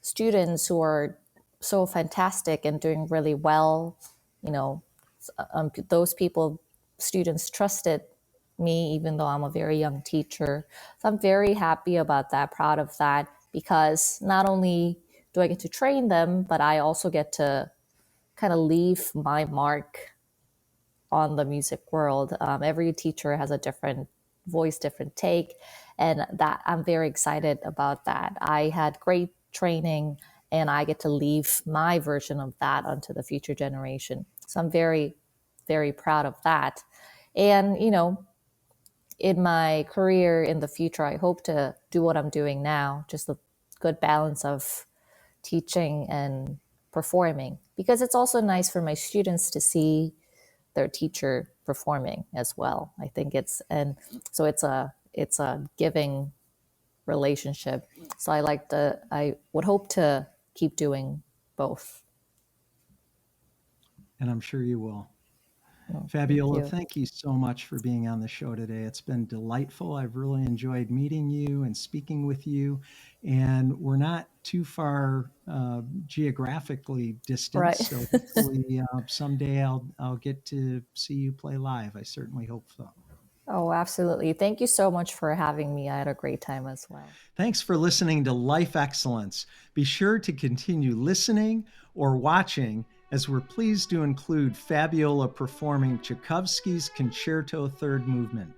students who are so fantastic and doing really well, those people, students trusted me, even though I'm a very young teacher. So I'm very happy about that, proud of that, because not only do I get to train them, but I also get to kind of leave my mark on the music world. Every teacher has a different voice, different take, and that I'm very excited about that. I had great training, and I get to leave my version of that onto the future generation. So I'm very, very proud of that. And in my career in the future, I hope to do what I'm doing now, just a good balance of teaching and performing, because it's also nice for my students to see their teacher performing as well. I think so it's a giving relationship. So I would hope to keep doing both. and I'm sure you will. Oh, thank Fabiola, you. thank you so much for being on the show today. It's been delightful. I've really enjoyed meeting you and speaking with you. And we're not too far geographically distant, Right. so hopefully someday I'll get to see you play live. I certainly hope so. Oh, absolutely. Thank you so much for having me. I had a great time as well. Thanks for listening to Life Excellence. Be sure to continue listening or watching, as we're pleased to include Fabiola performing Tchaikovsky's Concerto Third Movement.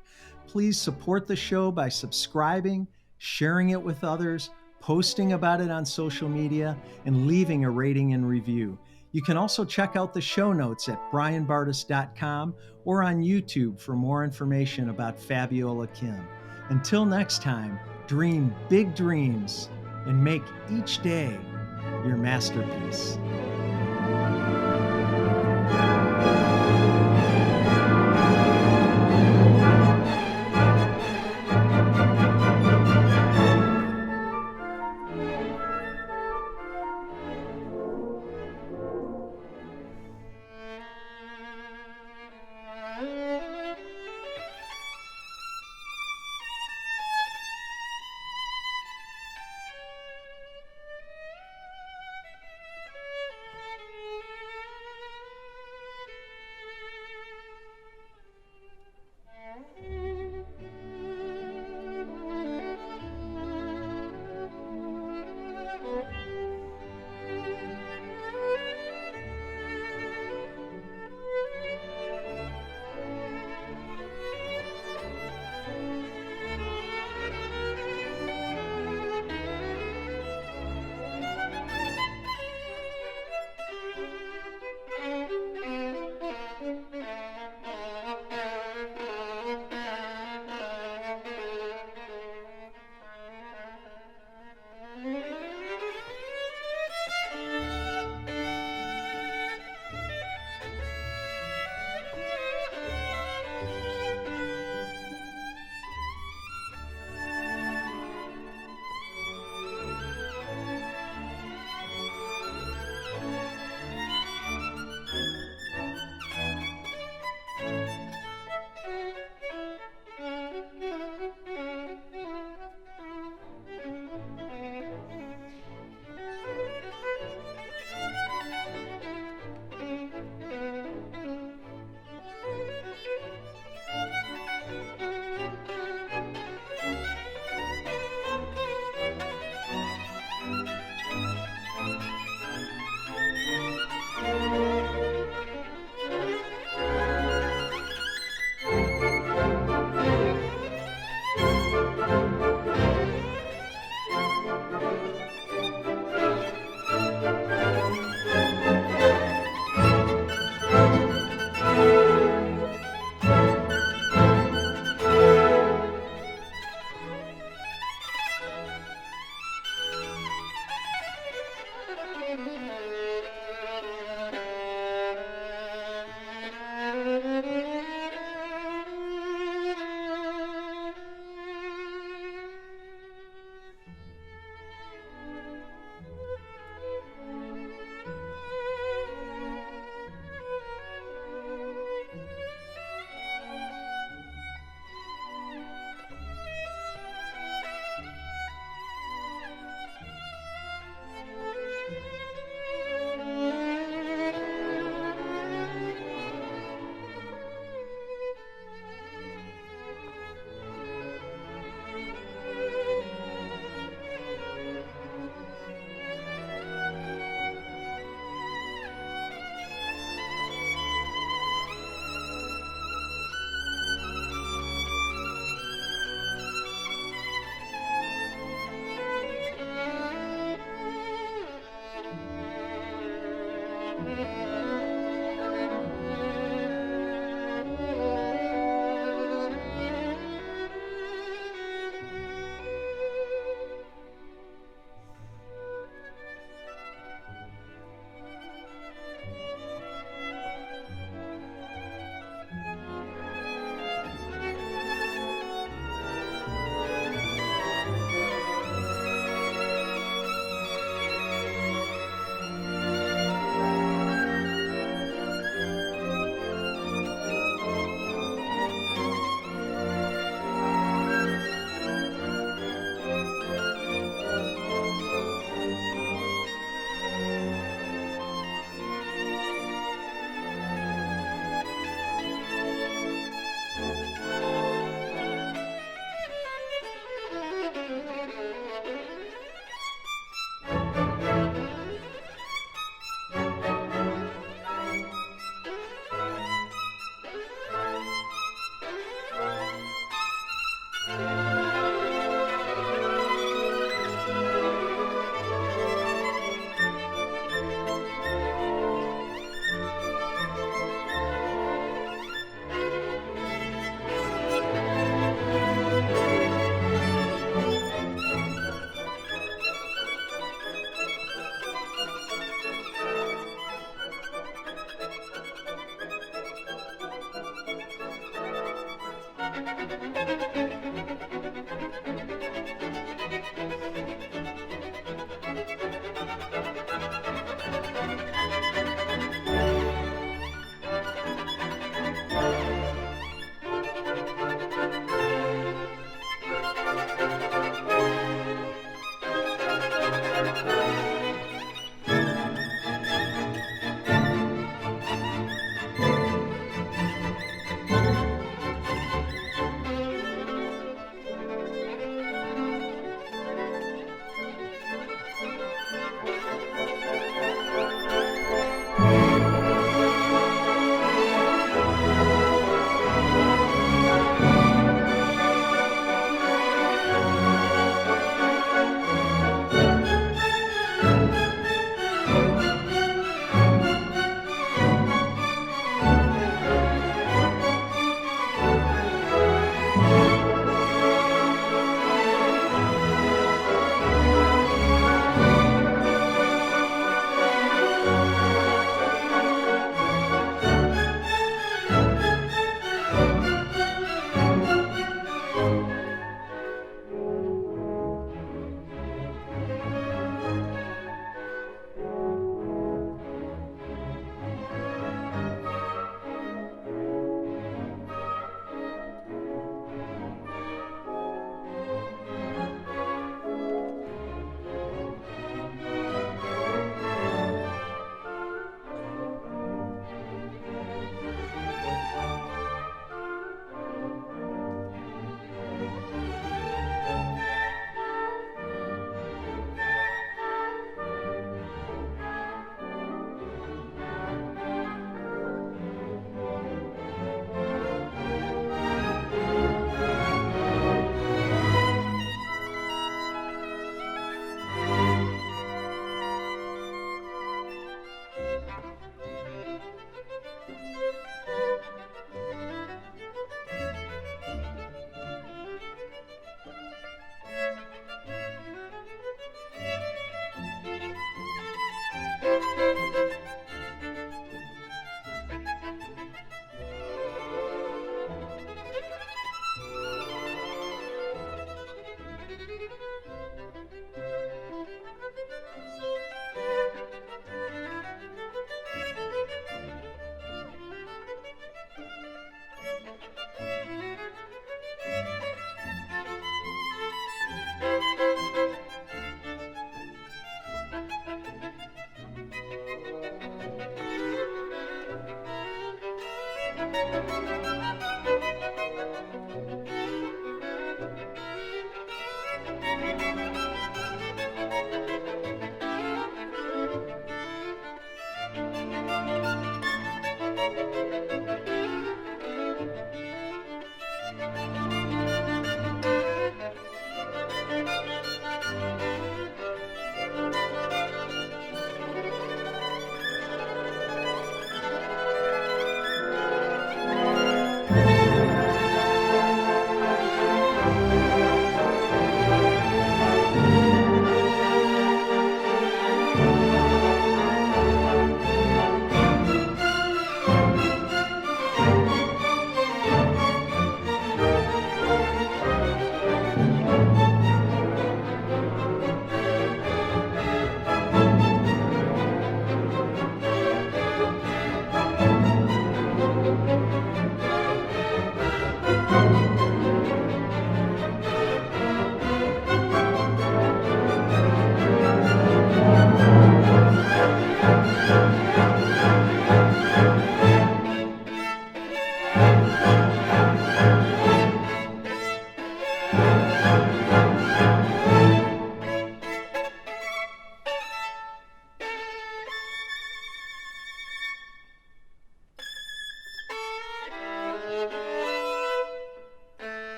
Please support the show by subscribing, sharing it with others, posting about it on social media, and leaving a rating and review. You can also check out the show notes at brianbartes.com or on YouTube for more information about Fabiola Kim. Until next time, dream big dreams and make each day your masterpiece.